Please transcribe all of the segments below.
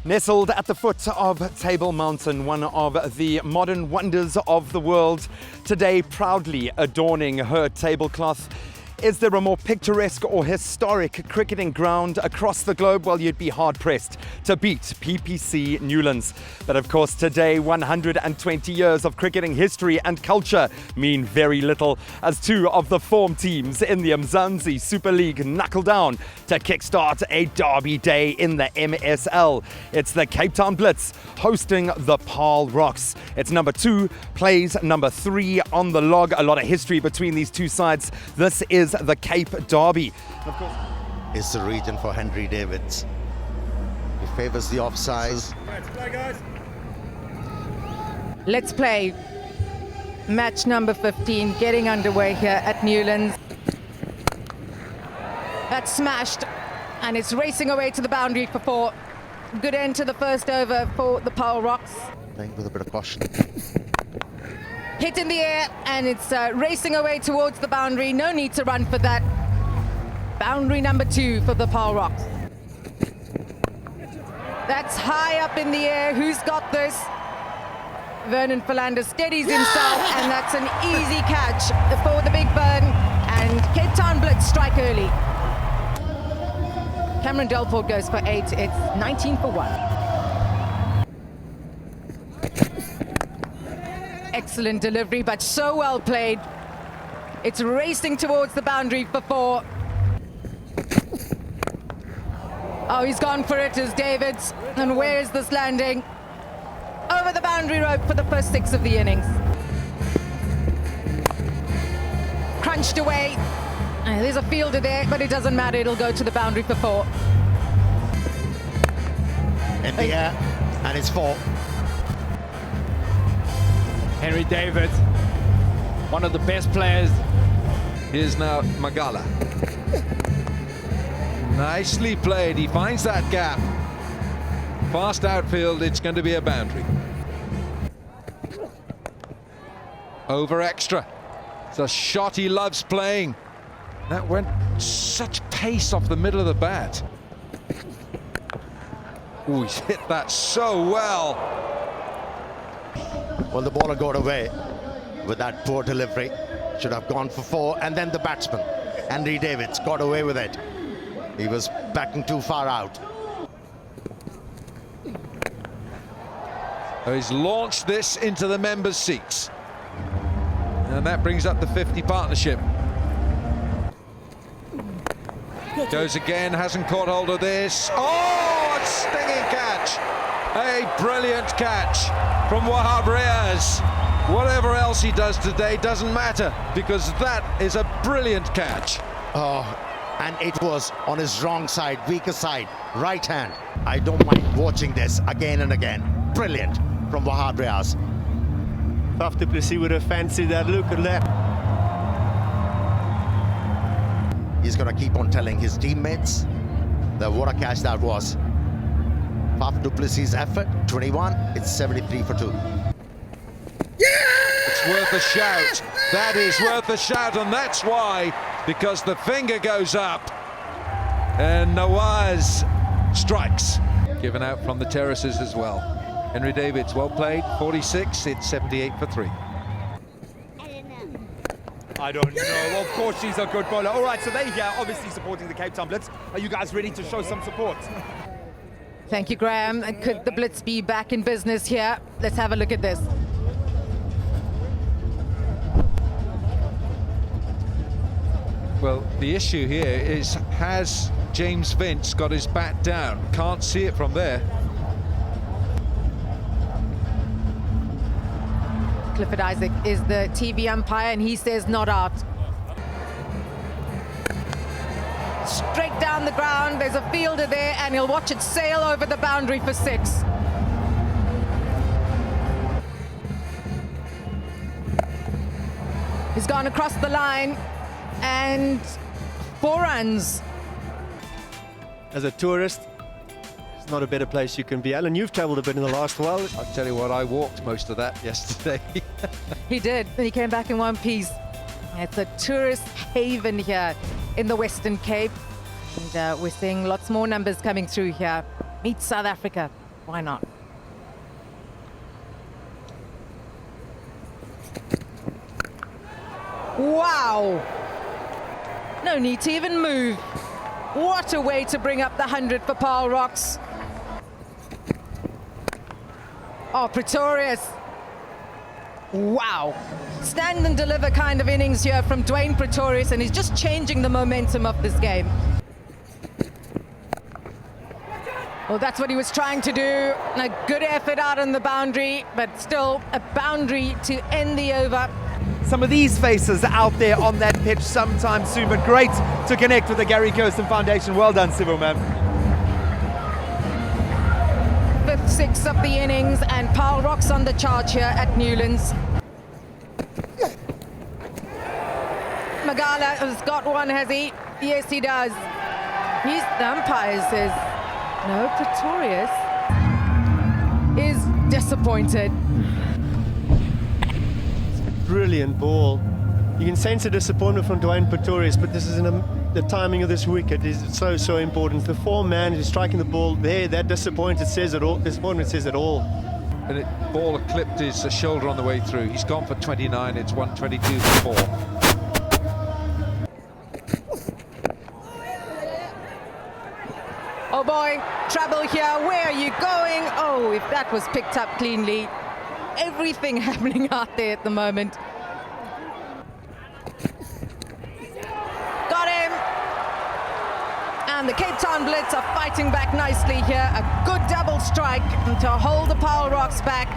Nestled at the foot of Table Mountain, one of the modern wonders of the world, today proudly adorning her tablecloth. Is there a more picturesque or historic cricketing ground across the globe? Well, you'd be hard-pressed to beat PPC Newlands. But of course, today, 120 years of cricketing history and culture mean very little, as two of the form teams in the Mzansi Super League knuckle down to kickstart a derby day in the MSL. It's the Cape Town Blitz hosting the Paarl Rocks. It's number 2, plays number 3 on the log. A lot of history between these two sides. This is the Cape Derby. Of course, is the region for Henry Davids. He favors the offsides. Let's play. Match number 15 getting underway here at Newlands. That's smashed and it's racing away to the boundary for 4. Good end to the first over for the Paarl Rocks. Playing with a bit of caution. Hit in the air and it's racing away towards the boundary. No need to run for that. Boundary number 2 for the Paarl Rocks. That's high up in the air. Who's got this? Vernon Philander steadies himself and that's an easy catch for the Big Burn. And Cape Town Blitz strike early. Cameron Delport goes for 8. It's 19 for 1. Excellent delivery, but so well played. It's racing towards the boundary for 4. Oh, he's gone for it as Davids. And where is this landing? Over the boundary rope for the first 6 of the innings. Crunched away. There's a fielder there, but it doesn't matter. It'll go to the boundary for 4. In the air, and it's 4. Henry David, one of the best players. Here's now Magala. Nicely played, he finds that gap. Fast outfield, it's going to be a boundary. Over extra. It's a shot he loves playing. That went such pace off the middle of the bat. Oh, he's hit that so well. Well, the baller got away with that poor delivery. Should have gone for 4. And then the batsman, Henry Davids, got away with it. He was backing too far out. So he's launched this into the members' seats. And that brings up the 50 partnership. Goes again, hasn't caught hold of this. Oh, a stinging catch. A brilliant catch from Wahab Riaz. Whatever else he does today doesn't matter, because that is a brilliant catch. Oh, and it was on his wrong side, weaker side, right hand. I don't mind watching this again and again. Brilliant from Wahab Riaz. Faf du Plessis would have fancied that. Look at that. He's going to keep on telling his teammates that what a catch that was. Faf du Plessis' effort, 21, it's 73 for 2. It's worth a shout. That is worth a shout, and that's why, because the finger goes up and Nawaz strikes. Given out from the terraces as well. Henry Davids, well played, 46, it's 78 for 3. I don't know. Well, of course, she's a good bowler. All right, so they're here, obviously supporting the Cape Town Blitz. Are you guys ready to show some support? Thank you, Graham. And could the Blitz be back in business here? Let's have a look at this. Well, the issue here is, has James Vince got his bat down? Can't see it from there. Clifford Isaac is the TV umpire and he says not out. Straight down the ground, there's a fielder there and he'll watch it sail over the boundary for 6. He's gone across the line and 4 runs. As a tourist, it's not a better place you can be. Alan, you've travelled a bit in the last while. I'll tell you what, I walked most of that yesterday. He did, and he came back in one piece. It's a tourist haven here in the Western Cape. And we're seeing lots more numbers coming through here. Meet South Africa. Why not? Wow! No need to even move. What a way to bring up the 100 for Paarl Rocks. Oh, Pretorius. Wow. Stand and deliver kind of innings here from Dwayne Pretorius, and he's just changing the momentum of this game. Well, that's what he was trying to do. A good effort out on the boundary, but still a boundary to end the over. Some of these faces out there on that pitch sometime soon, but great to connect with the Gary Kirsten Foundation. Well done, Civil, man. 5th, 6th of the innings, and Paarl Rocks on the charge here at Newlands. Magala has got one, has he? Yes, he does. The umpire says, no, Pretorius is disappointed. Brilliant ball. You can sense a disappointment from Dwayne Pretorius, but this is the timing of this wicket is so important. The four-man who's striking the ball there, that disappointment says it all. And the ball clipped his shoulder on the way through. He's gone for 29. It's 122 for 4. Oh boy, trouble here. Where are you going? Oh, if that was picked up cleanly. Everything happening out there at the moment. Got him. And the Cape Town Blitz are fighting back nicely here. A good double strike to hold the Paarl Rocks back.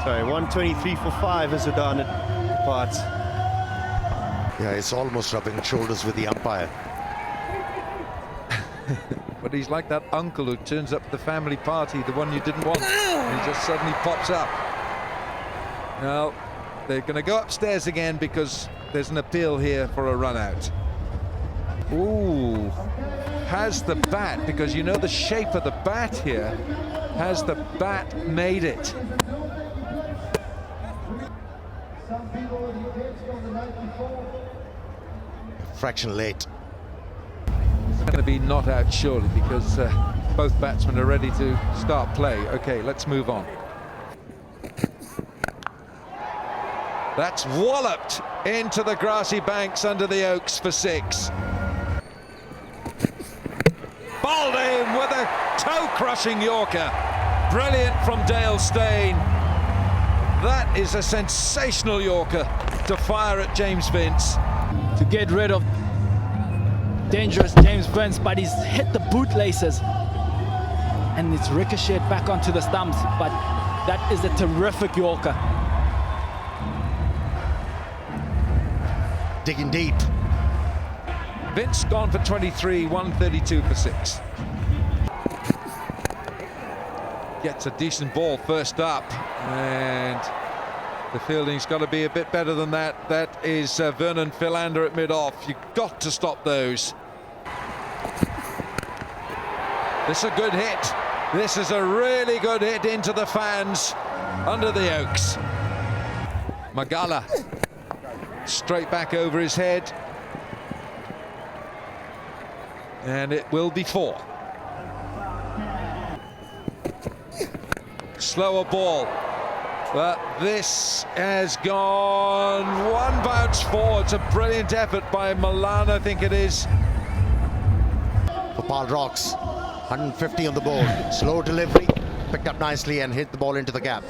Sorry, 123 for 5 as Zidane departs. Yeah, it's almost rubbing shoulders with the umpire. But he's like that uncle who turns up at the family party, the one you didn't want, and he just suddenly pops up. Now, they're going to go upstairs again because there's an appeal here for a run out. Ooh, has the bat, because you know the shape of the bat here, has the bat made it? Fraction late. Going to be not out surely because both batsmen are ready to start play. Okay, let's move on. That's walloped into the grassy banks under the oaks for 6. Bowled in with a toe-crushing Yorker. Brilliant from Dale Steyn. That is a sensational Yorker to fire at James Vince. To get rid of dangerous James Vince, but he's hit the bootlaces and it's ricocheted back onto the stumps, but that is a terrific Yorker. Digging deep. Vince gone for 23, 132 for 6. Gets a decent ball first up, and the fielding's got to be a bit better than that. That is Vernon Philander at mid-off. You've got to stop those. This is a good hit. This is a really good hit into the fans under the oaks. Magala straight back over his head. And it will be 4. Slower ball. But this has gone one bounce forward. It's a brilliant effort by Milan, I think it is. For Paarl Rocks, 150 on the board. Slow delivery, picked up nicely and hit the ball into the gap.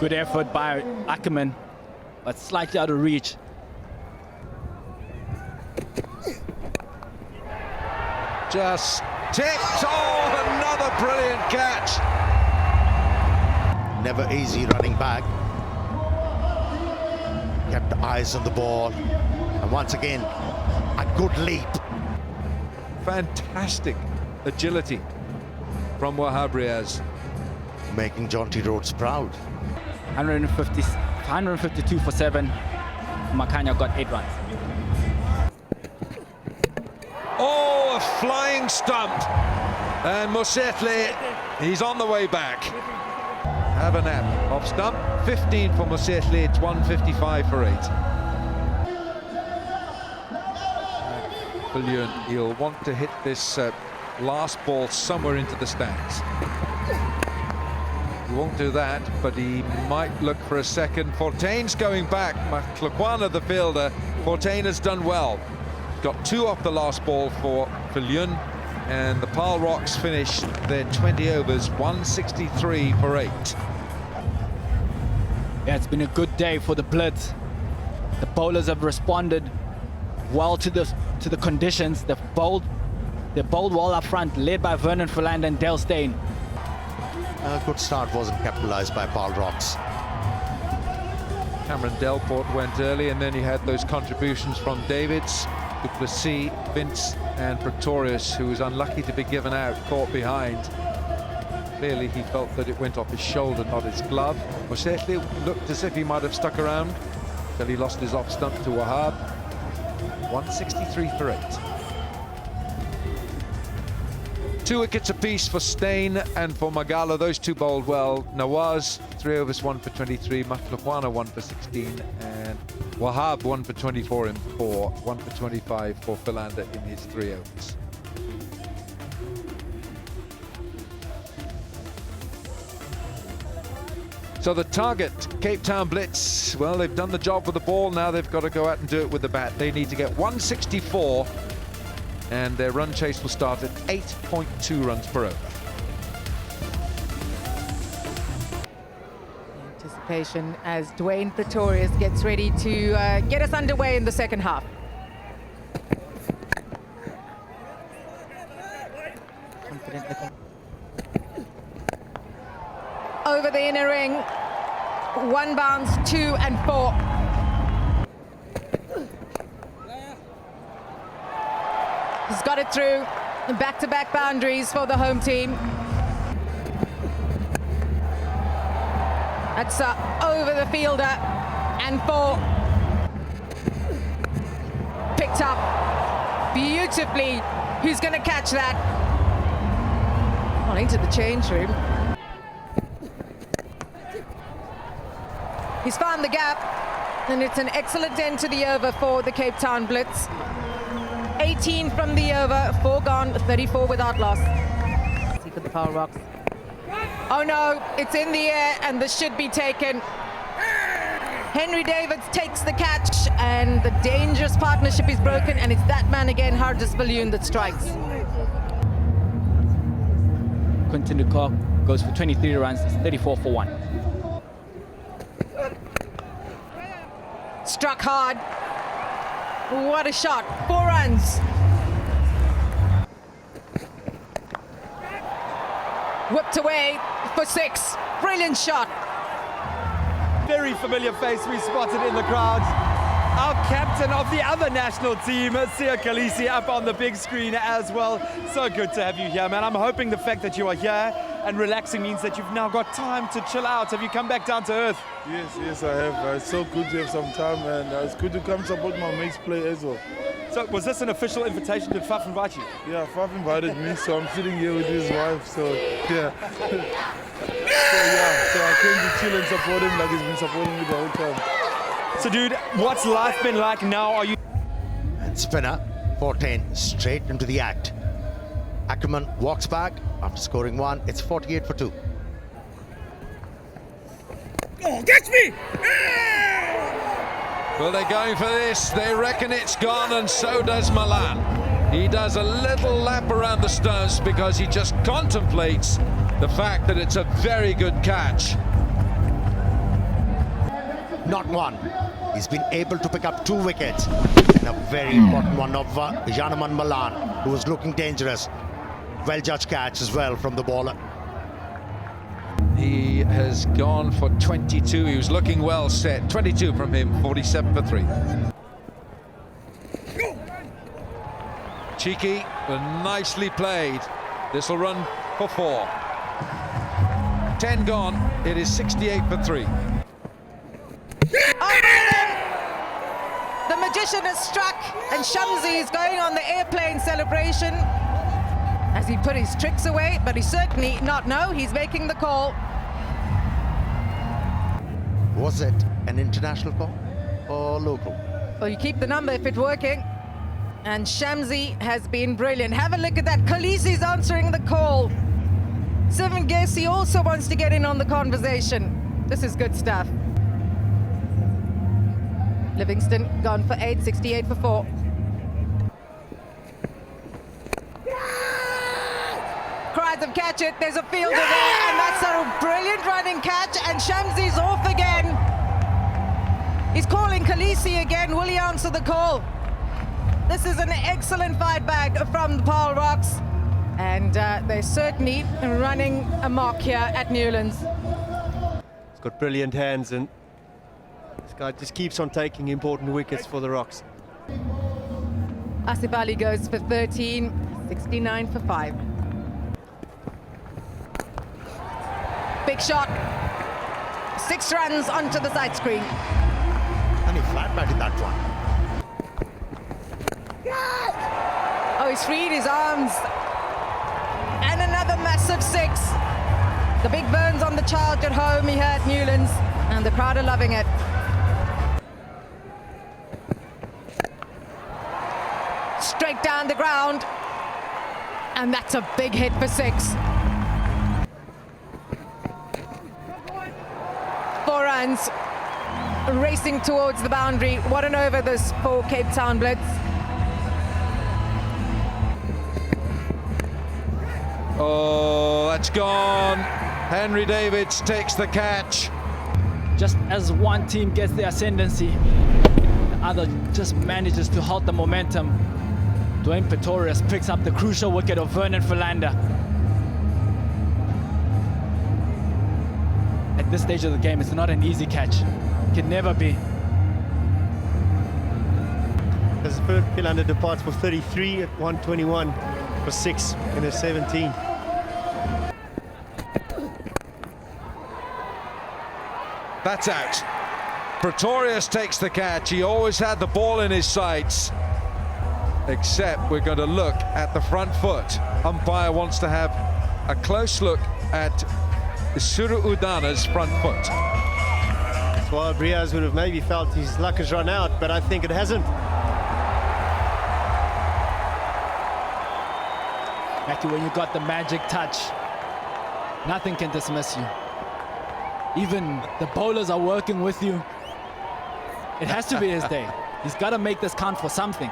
Good effort by Ackerman, but slightly out of reach. Just tipped. Oh, another brilliant catch. Never easy running back. Kept eyes on the ball. And once again, a good leap. Fantastic agility from Wahab Riaz. Making Jonty Rhodes proud. 152 for 7. Makanya got 8 runs. Oh, a flying stump. And Mosetle, he's on the way back. Have a nap. Off stump, 15 for Mosetle. It's 155 for 8. Brilliant. He'll want to hit this last ball somewhere into the stands. He won't do that, but he might look for a second. Fortuyn's going back. Matlakwana, the fielder. Fortuyn has done well. Got 2 off the last ball for Viljoen, and the Paarl Rocks finished their 20 overs, 163 for 8. Yeah, it's been a good day for the Blitz. The bowlers have responded well to the conditions. They're bowled well up front, led by Vernon Philander and Dale Steyn. A good start wasn't capitalized by Paarl Rocks. Cameron Delport went early, and then he had those contributions from Davids, du Plessis, Vince and Pretorius, who was unlucky to be given out, caught behind. Clearly he felt that it went off his shoulder, not his glove. Mosehle looked as if he might have stuck around until he lost his off stump to Wahab. 163 for 8. 2 wickets apiece for Steyn and for Magala. Those 2 bowled well. Nawaz, 3 overs, 1 for 23. Matlakwana, 1 for 16. And Wahab, 1 for 24 in 4. 1 for 25 for Philander in his 3 overs. So the target, Cape Town Blitz, well, they've done the job with the ball. Now they've got to go out and do it with the bat. They need to get 164. And their run chase will start at 8.2 runs per over. Anticipation as Dwayne Pretorius gets ready to get us underway in the second half. Confident looking. Over the inner ring. 1 bounce, 2 and 4. He's got it through. Back-to-back boundaries for the home team. That's over the fielder and 4. Picked up beautifully. Who's going to catch that? On into the change room. He's found the gap, and it's an excellent end to the over for the Cape Town Blitz. 18 from the over, 4 gone, 34 without loss. See for the Paarl Rocks. Oh no, it's in the air and this should be taken. Henry Davids takes the catch and the dangerous partnership is broken, and it's that man again, Hardus Viljoen, that strikes. Quinton de Kock goes for 23 runs, it's 34 for 1. Struck hard. What a shot. 4 runs. Whipped away for 6. Brilliant shot. Very familiar face we spotted in the crowd. Our captain of the other national team, Siya Kolisi, up on the big screen as well. So good to have you here, man. I'm hoping the fact that you are here and relaxing means that you've now got time to chill out. Have you come back down to earth? Yes, I have. It's so good to have some time, and it's good to come support my mates play as well. So was this an official invitation? Did Faf invite you? Yeah, Faf invited me, so I'm sitting here with his wife, so yeah. So I came to chill and support him like he's been supporting me the whole time. So dude, what's life been like now? Are you... And spinner, Fortuyn straight into the act. Ackerman walks back after scoring 1. It's 48 for 2. Oh, catch me! Well, they're going for this. They reckon it's gone, and so does Malan. He does a little lap around the stumps because he just contemplates the fact that it's a very good catch. Not 1. He's been able to pick up 2 wickets. And a very important one of Janeman Malan, who was looking dangerous. Well-judged catch as well from the bowler. He has gone for 22. He was looking well set. 22 from him, 47 for 3. Cheeky, but nicely played. This will run for 4. 10 gone. It is 68 for 3. The magician has struck, and Shamsi is going on the airplane celebration as he put his tricks away, but he's certainly not. No, he's making the call. Was it an international call or local? Well, you keep the number if it's working. And Mzansi has been brilliant. Have a look at that. Khaleesi's answering the call. Seven Gessi also wants to get in on the conversation. This is good stuff. Livingston gone for 8, 68 for 4. Cries of catch it. There's a fielder there, and that's a brilliant running catch. And Mzansi's off again. He's calling Khaleesi again. Will he answer the call? This is an excellent fight back from the Paarl Rocks, and they're certainly running amok here at Newlands. He's got brilliant hands, and this guy just keeps on taking important wickets for the Rocks. Asif Ali goes for 13, 69 for 5. Big shot. 6 runs onto the side screen. And he flat batted that one. Oh, he's freed his arms. And another massive 6. The big burns on the charge at home here at Newlands, and the crowd are loving it. Straight down the ground, and that's a big hit for 6. 4 runs, racing towards the boundary. What an over this for Cape Town Blitz. Oh, that's gone. Henry Davids takes the catch. Just as one team gets the ascendancy, the other just manages to halt the momentum. Dwayne Pretorius picks up the crucial wicket of Vernon Philander. At this stage of the game, it's not an easy catch. Can never be. As Philander departs for 33 at 121 for 6 in a 17. That's out. Pretorius takes the catch. He always had the ball in his sights. Except we're going to look at the front foot. Umpire wants to have a close look at Suru Udana's front foot. Well, Briaz would have maybe felt his luck has run out, but I think it hasn't. Matthew, when you got the magic touch, nothing can dismiss you. Even the bowlers are working with you. It has to be his day. He's got to make this count for something.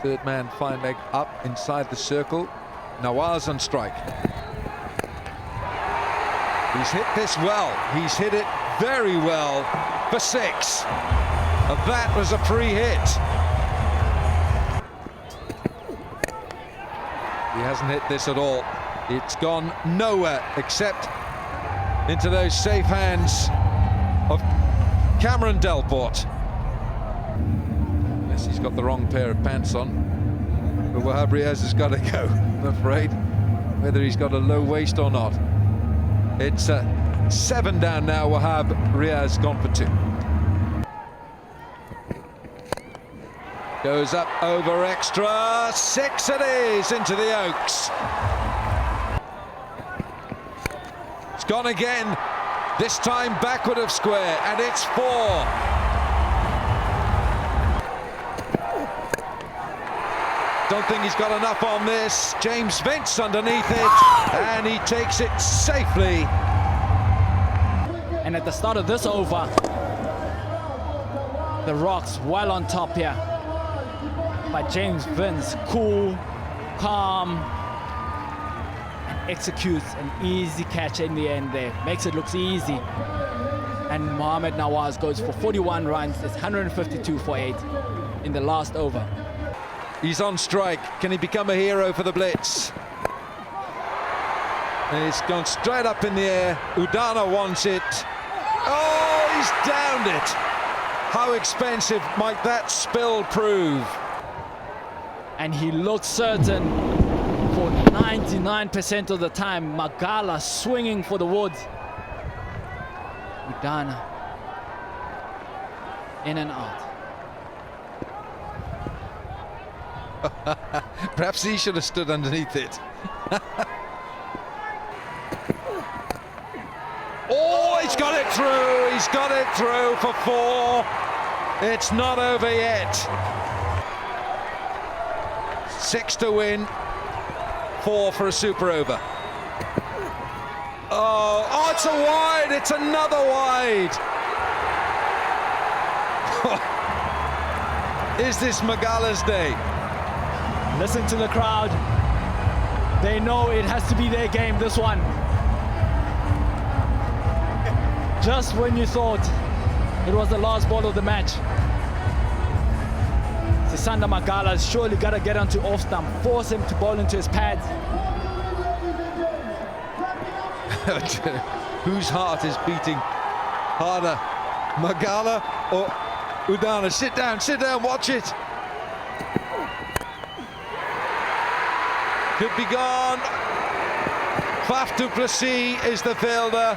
Third man, fine leg up inside the circle. Nawaz on strike. He's hit this well. He's hit it very well for 6. And that was a free hit. He hasn't hit this at all. It's gone nowhere except into those safe hands of Cameron Delport. Unless he's got the wrong pair of pants on. But Wahab Riaz has got to go, I'm afraid, whether he's got a low waist or not. It's 7 down now. Wahab Riaz gone for 2. Goes up over extra. 6 it is into the Oaks. It's gone again, this time backward of square, and it's 4. Don't think he's got enough on this. James Vince underneath it, and he takes it safely. And at the start of this over, the Rocks well on top here. But James Vince, cool, calm, and executes an easy catch in the end there. Makes it look easy. And Mohamed Nawaz goes for 41 runs. It's 152 for 8 in the last over. He's on strike. Can he become a hero for the Blitz? And it's gone straight up in the air. Udana wants it. Oh, he's downed it. How expensive might that spill prove? And he looks certain for 99% of the time. Magala swinging for the woods. Udana in and out. Perhaps he should have stood underneath it. Oh, he's got it through. He's got it through for 4. It's not over yet. 6 to win, 4 for a super over. Oh, it's a wide, it's another wide. Is this Magala's day? Listen to the crowd. They know it has to be their game, this one. Just when you thought it was the last ball of the match, Sisanda Magala's surely got to get onto off stump, force him to bowl into his pads. Whose heart is beating harder, Magala or Udana? Sit down, watch it. Could be gone. Faf du Plessis is the fielder,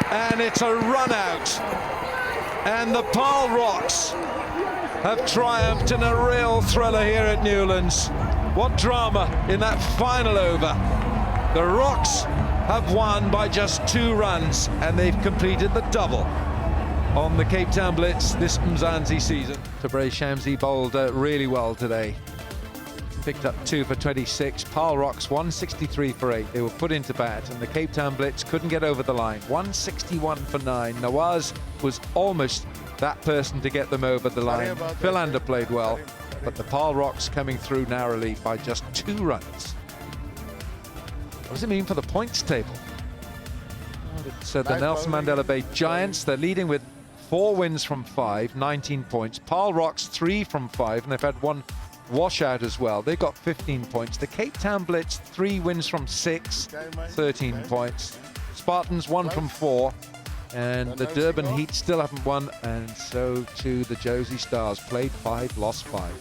and it's a run out. And the Paarl Rocks have triumphed in a real thriller here at Newlands. What drama in that final over. The Rocks have won by just 2 runs, and they've completed the double on the Cape Town Blitz this Mzansi season. Tabré Shamsi bowled really well today. Picked up 2 for 26. Paarl Rocks 163 for 8. They were put into bat, and the Cape Town Blitz couldn't get over the line. 161 for 9. Nawaz was almost that person to get them over the line. Philander played well, but the Paarl Rocks coming through narrowly by just 2 runs. What does it mean for the points table? It's the Nelson Mandela Bay Giants. They're leading with 4 wins from 5, 19 points. Paarl Rocks 3 from 5, and they've had 1 washout as well. They've got 15 points. The Cape Town Blitz 3 wins from 6, 13 points. Spartans 1 from 4, and the Durban Heat still haven't won, and so too the Josie Stars. Played 5, lost 5.